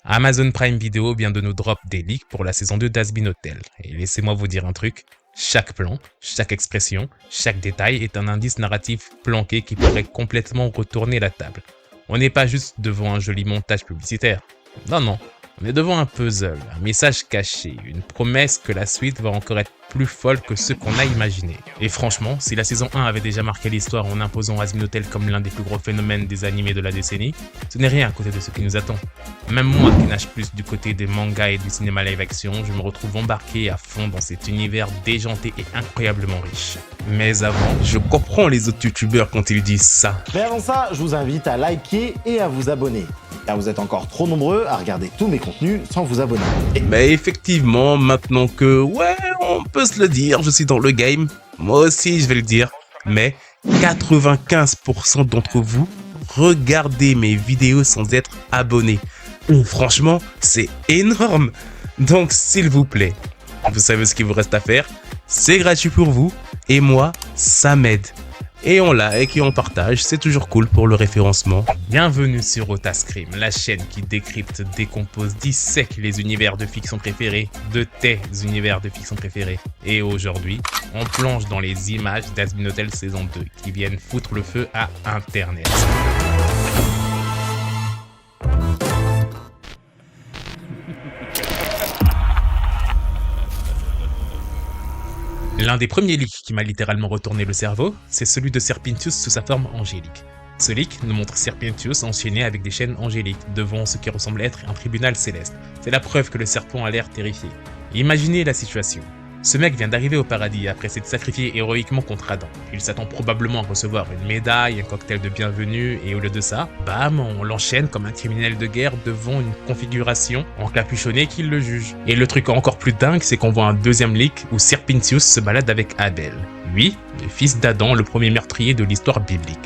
Amazon Prime Video vient de nous drop des leaks pour la saison 2 d'Has-Been Hotel. Et laissez-moi vous dire un truc, chaque plan, chaque expression, chaque détail est un indice narratif planqué qui pourrait complètement retourner la table. On n'est pas juste devant un joli montage publicitaire. Non, on est devant un puzzle, un message caché, une promesse que la suite va encore être plus folle que ce qu'on a imaginé. Et franchement, si la saison 1 avait déjà marqué l'histoire en imposant Has-Been Hotel comme l'un des plus gros phénomènes des animés de la décennie, ce n'est rien à côté de ce qui nous attend. Même moi qui nage plus du côté des mangas et du cinéma live action, je me retrouve embarqué à fond dans cet univers déjanté et incroyablement riche. Mais avant, je comprends les autres youtubeurs quand ils disent ça. Mais avant ça, je vous invite à liker et à vous abonner. Car vous êtes encore trop nombreux à regarder tous mes contenus sans vous abonner. Mais effectivement, maintenant que, ouais, on peut se le dire, je suis dans le game, moi aussi je vais le dire, mais 95% d'entre vous regardez mes vidéos sans être abonnés. Franchement, c'est énorme. Donc s'il vous plaît, vous savez ce qu'il vous reste à faire, c'est gratuit pour vous, et moi, ça m'aide. Et on like et on partage, c'est toujours cool pour le référencement. Bienvenue sur Otascrim, la chaîne qui décrypte, décompose, dissèque les univers de fiction préférés, de tes univers de fiction préférés. Et aujourd'hui, on plonge dans les images d'Has-Been Hotel saison 2 qui viennent foutre le feu à Internet. L'un des premiers leaks qui m'a littéralement retourné le cerveau, c'est celui de Serpentius sous sa forme angélique. Ce leak nous montre Serpentius enchaîné avec des chaînes angéliques devant ce qui ressemble être un tribunal céleste. C'est la preuve que le serpent a l'air terrifié. Imaginez la situation. Ce mec vient d'arriver au paradis après s'être sacrifié héroïquement contre Adam. Il s'attend probablement à recevoir une médaille, un cocktail de bienvenue, et au lieu de ça, bam, on l'enchaîne comme un criminel de guerre devant une configuration encapuchonnée qui le juge. Et le truc encore plus dingue, c'est qu'on voit un deuxième leak où Serpentius se balade avec Abel. Lui, le fils d'Adam, le premier meurtrier de l'histoire biblique.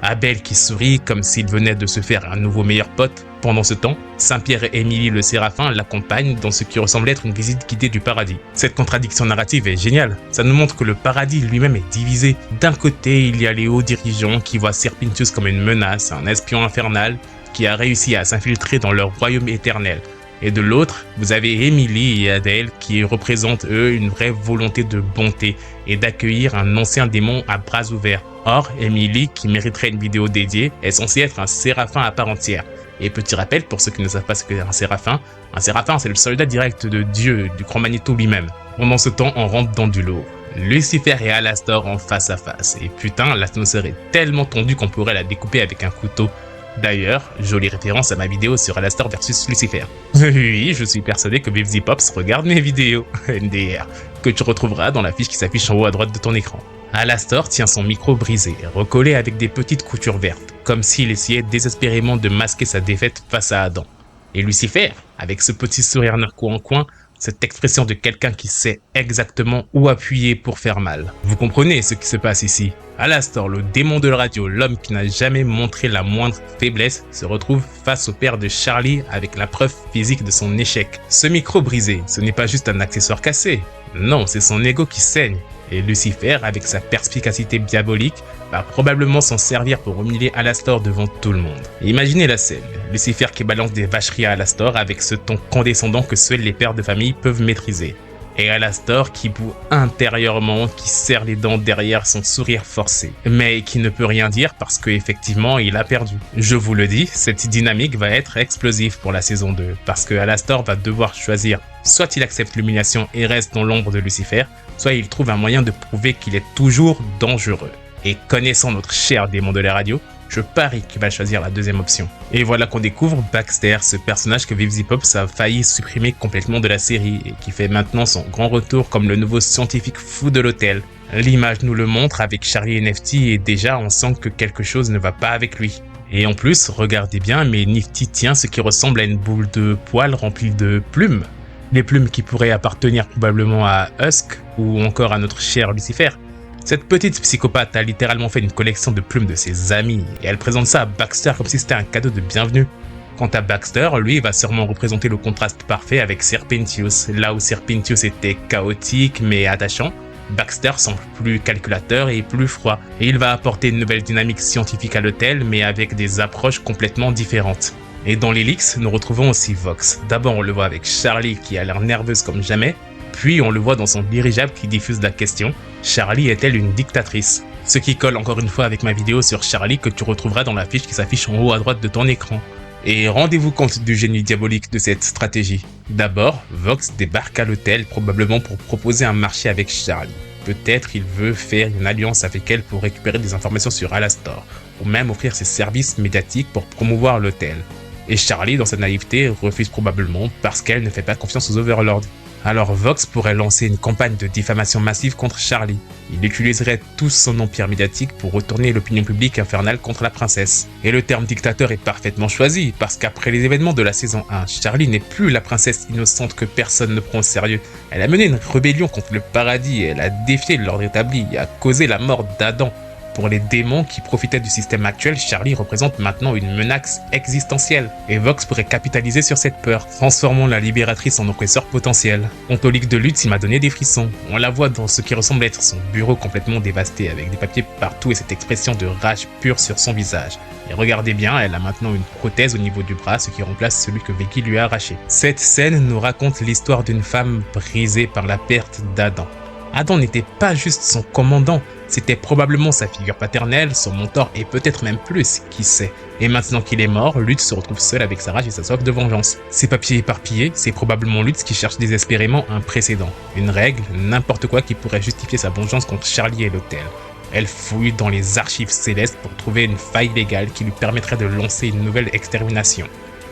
Abel qui sourit comme s'il venait de se faire un nouveau meilleur pote. Pendant ce temps, Saint-Pierre et Émilie le Séraphin l'accompagnent dans ce qui ressemble être une visite guidée du paradis. Cette contradiction narrative est géniale. Ça nous montre que le paradis lui-même est divisé. D'un côté, il y a les hauts dirigeants qui voient Serpentius comme une menace, un espion infernal qui a réussi à s'infiltrer dans leur royaume éternel. Et de l'autre, vous avez Émilie et Adèle qui représentent eux une vraie volonté de bonté et d'accueillir un ancien démon à bras ouverts. Or, Émilie, qui mériterait une vidéo dédiée, est censée être un séraphin à part entière. Et petit rappel pour ceux qui ne savent pas ce qu'est un séraphin c'est le soldat direct de Dieu, du grand Magnéto lui-même. Pendant ce temps, on rentre dans du lourd. Lucifer et Alastor en face à face. Et putain, l'atmosphère est tellement tendue qu'on pourrait la découper avec un couteau. D'ailleurs, jolie référence à ma vidéo sur Alastor versus Lucifer. Oui, je suis persuadé que Bivzy Pops regarde mes vidéos, NDR, que tu retrouveras dans la fiche qui s'affiche en haut à droite de ton écran. Alastor tient son micro brisé, recollé avec des petites coutures vertes, comme s'il essayait désespérément de masquer sa défaite face à Adam. Et Lucifer, avec ce petit sourire narquois en coin, cette expression de quelqu'un qui sait exactement où appuyer pour faire mal. Vous comprenez ce qui se passe ici. Alastor, le démon de la radio, l'homme qui n'a jamais montré la moindre faiblesse, se retrouve face au père de Charlie avec la preuve physique de son échec. Ce micro brisé, ce n'est pas juste un accessoire cassé. Non, c'est son ego qui saigne. Et Lucifer, avec sa perspicacité diabolique, va probablement s'en servir pour humilier Alastor devant tout le monde. Et imaginez la scène, Lucifer qui balance des vacheries à Alastor avec ce ton condescendant que seuls les pères de famille peuvent maîtriser. Et Alastor qui boue intérieurement, qui serre les dents derrière son sourire forcé. Mais qui ne peut rien dire parce qu'effectivement il a perdu. Je vous le dis, cette dynamique va être explosive pour la saison 2, parce que Alastor va devoir choisir. Soit il accepte l'humiliation et reste dans l'ombre de Lucifer, soit il trouve un moyen de prouver qu'il est toujours dangereux. Et connaissant notre cher démon de la radio, je parie qu'il va choisir la deuxième option. Et voilà qu'on découvre Baxter, ce personnage que Bivzy Pops a failli supprimer complètement de la série et qui fait maintenant son grand retour comme le nouveau scientifique fou de l'hôtel. L'image nous le montre avec Charlie et Nefty et déjà on sent que quelque chose ne va pas avec lui. Et en plus, regardez bien, mais Nefty tient ce qui ressemble à une boule de poils remplie de plumes. Les plumes qui pourraient appartenir probablement à Husk ou encore à notre cher Lucifer. Cette petite psychopathe a littéralement fait une collection de plumes de ses amis et elle présente ça à Baxter comme si c'était un cadeau de bienvenue. Quant à Baxter, lui va sûrement représenter le contraste parfait avec Serpentius. Là où Serpentius était chaotique mais attachant, Baxter semble plus calculateur et plus froid, et il va apporter une nouvelle dynamique scientifique à l'hôtel mais avec des approches complètement différentes. Et dans les leaks, nous retrouvons aussi Vox. D'abord, on le voit avec Charlie qui a l'air nerveuse comme jamais, puis on le voit dans son dirigeable qui diffuse la question « Charlie est-elle une dictatrice ?» Ce qui colle encore une fois avec ma vidéo sur Charlie que tu retrouveras dans la fiche qui s'affiche en haut à droite de ton écran. Et rendez-vous compte du génie diabolique de cette stratégie. D'abord, Vox débarque à l'hôtel probablement pour proposer un marché avec Charlie. Peut-être il veut faire une alliance avec elle pour récupérer des informations sur Alastor, ou même offrir ses services médiatiques pour promouvoir l'hôtel. Et Charlie, dans sa naïveté, refuse probablement parce qu'elle ne fait pas confiance aux Overlords. Alors Vox pourrait lancer une campagne de diffamation massive contre Charlie. Il utiliserait tout son empire médiatique pour retourner l'opinion publique infernale contre la princesse. Et le terme dictateur est parfaitement choisi, parce qu'après les événements de la saison 1, Charlie n'est plus la princesse innocente que personne ne prend au sérieux. Elle a mené une rébellion contre le paradis, elle a défié l'ordre établi et a causé la mort d'Adam. Pour les démons qui profitaient du système actuel, Charlie représente maintenant une menace existentielle. Et Vox pourrait capitaliser sur cette peur, transformant la libératrice en oppresseur potentiel. Quant au leak de Lutz, il m'a donné des frissons. On la voit dans ce qui ressemble être son bureau complètement dévasté, avec des papiers partout et cette expression de rage pure sur son visage. Et regardez bien, elle a maintenant une prothèse au niveau du bras, ce qui remplace celui que Becky lui a arraché. Cette scène nous raconte l'histoire d'une femme brisée par la perte d'Adam. Adam n'était pas juste son commandant, c'était probablement sa figure paternelle, son mentor et peut-être même plus, qui sait. Et maintenant qu'il est mort, Lutz se retrouve seul avec sa rage et sa soif de vengeance. Ses papiers éparpillés, c'est probablement Lutz qui cherche désespérément un précédent, une règle, n'importe quoi qui pourrait justifier sa vengeance contre Charlie et l'hôtel. Elle fouille dans les archives célestes pour trouver une faille légale qui lui permettrait de lancer une nouvelle extermination.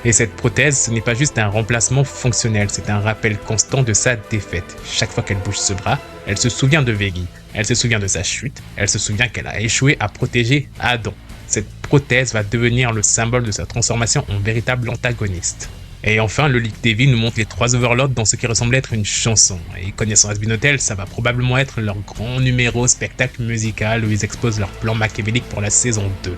Et cette prothèse, ce n'est pas juste un remplacement fonctionnel, c'est un rappel constant de sa défaite. Chaque fois qu'elle bouge ce bras, elle se souvient de Veggie, elle se souvient de sa chute, elle se souvient qu'elle a échoué à protéger Adam. Cette prothèse va devenir le symbole de sa transformation en véritable antagoniste. Et enfin, le leak Davy nous montre les 3 Overlords dans ce qui ressemble être une chanson. Et connaissant Hazbin Hotel, ça va probablement être leur grand numéro spectacle musical où ils exposent leur plan machiavélique pour la saison 2.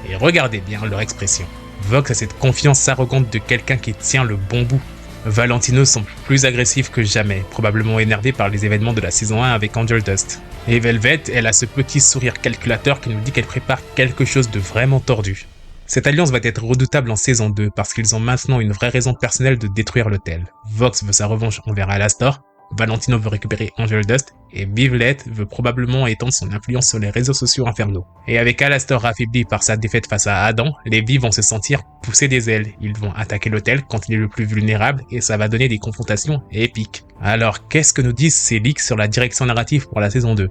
Et regardez bien leur expression. Vox a cette confiance arrogante de quelqu'un qui tient le bon bout. Valentino semble plus agressif que jamais, probablement énervé par les événements de la saison 1 avec Angel Dust. Et Velvet, elle a ce petit sourire calculateur qui nous dit qu'elle prépare quelque chose de vraiment tordu. Cette alliance va être redoutable en saison 2 parce qu'ils ont maintenant une vraie raison personnelle de détruire l'hôtel. Vox veut sa revanche envers Alastor, Valentino veut récupérer Angel Dust et Vivlet veut probablement étendre son influence sur les réseaux sociaux infernaux. Et avec Alastor affaibli par sa défaite face à Adam, les Vies vont se sentir pousser des ailes. Ils vont attaquer l'hôtel quand il est le plus vulnérable et ça va donner des confrontations épiques. Alors qu'est-ce que nous disent ces leaks sur la direction narrative pour la saison 2 ?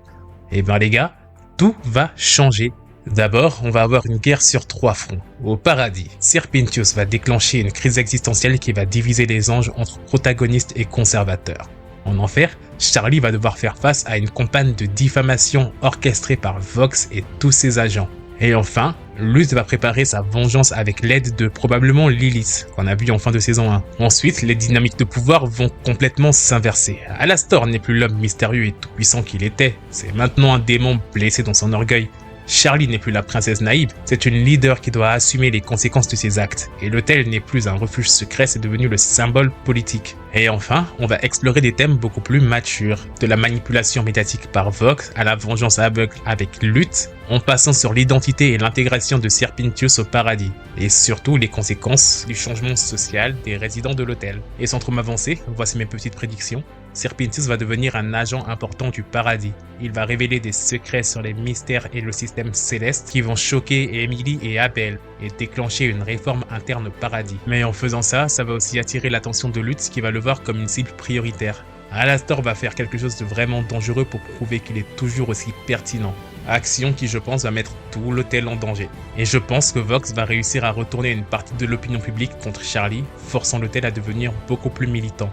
Eh ben les gars, tout va changer. D'abord, on va avoir une guerre sur 3 fronts. Au paradis, Serpentius va déclencher une crise existentielle qui va diviser les anges entre protagonistes et conservateurs. En enfer, Charlie va devoir faire face à une campagne de diffamation orchestrée par Vox et tous ses agents. Et enfin, Lutz va préparer sa vengeance avec l'aide de probablement Lilith, qu'on a vu en fin de saison 1. Ensuite, les dynamiques de pouvoir vont complètement s'inverser. Alastor n'est plus l'homme mystérieux et tout-puissant qu'il était, c'est maintenant un démon blessé dans son orgueil. Charlie n'est plus la princesse naïve, c'est une leader qui doit assumer les conséquences de ses actes. Et l'hôtel n'est plus un refuge secret, c'est devenu le symbole politique. Et enfin, on va explorer des thèmes beaucoup plus matures, de la manipulation médiatique par Vox à la vengeance aveugle avec Lutz, en passant sur l'identité et l'intégration de Serpentius au paradis, et surtout les conséquences du changement social des résidents de l'hôtel. Et sans trop m'avancer, voici mes petites prédictions. Serpentius va devenir un agent important du paradis. Il va révéler des secrets sur les mystères et le système céleste qui vont choquer Emily et Abel et déclencher une réforme interne au paradis. Mais en faisant ça, ça va aussi attirer l'attention de Lutz qui va le voir comme une cible prioritaire. Alastor va faire quelque chose de vraiment dangereux pour prouver qu'il est toujours aussi pertinent. Action qui, je pense, va mettre tout l'hôtel en danger. Et je pense que Vox va réussir à retourner une partie de l'opinion publique contre Charlie, forçant l'hôtel à devenir beaucoup plus militant.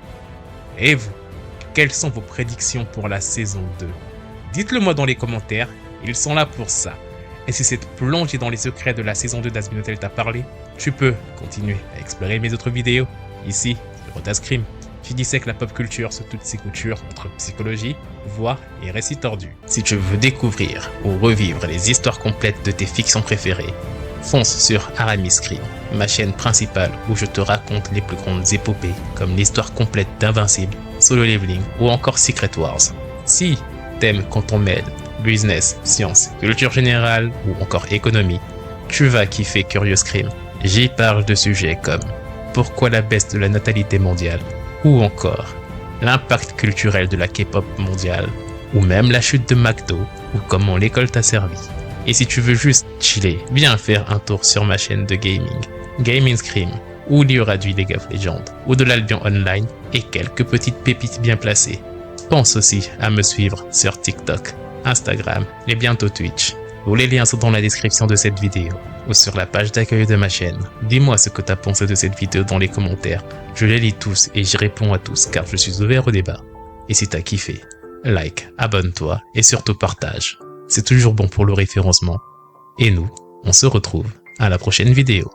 Et vous ? Quelles sont vos prédictions pour la saison 2 ? Dites-le moi dans les commentaires, ils sont là pour ça. Et si cette plongée dans les secrets de la saison 2 d'Hazbin Hotel t'a parlé, tu peux continuer à explorer mes autres vidéos, ici, sur Otascrim. J'y dissèque la pop culture sous toutes ses coutures entre psychologie, voix et récits tordus. Si tu veux découvrir ou revivre les histoires complètes de tes fictions préférées, fonce sur Aramis Scream, ma chaîne principale où je te raconte les plus grandes épopées comme l'histoire complète d'Invincible, Solo Leveling ou encore Secret Wars. Si t'aimes quand on mêle business, science, culture générale ou encore économie, tu vas kiffer Curious Crime. J'y parle de sujets comme pourquoi la baisse de la natalité mondiale, ou encore l'impact culturel de la K-pop mondiale, ou même la chute de McDo, ou comment l'école t'a servi. Et si tu veux juste chiller, viens faire un tour sur ma chaîne de gaming, Gaming Scream, où il y aura du League of Legends, ou de l'Albion Online, et quelques petites pépites bien placées. Pense aussi à me suivre sur TikTok, Instagram et bientôt Twitch. Tous les liens sont dans la description de cette vidéo ou sur la page d'accueil de ma chaîne. Dis-moi ce que t'as pensé de cette vidéo dans les commentaires. Je les lis tous et j'y réponds à tous car je suis ouvert au débat. Et si t'as kiffé, like, abonne-toi et surtout partage. C'est toujours bon pour le référencement. Et nous, on se retrouve à la prochaine vidéo.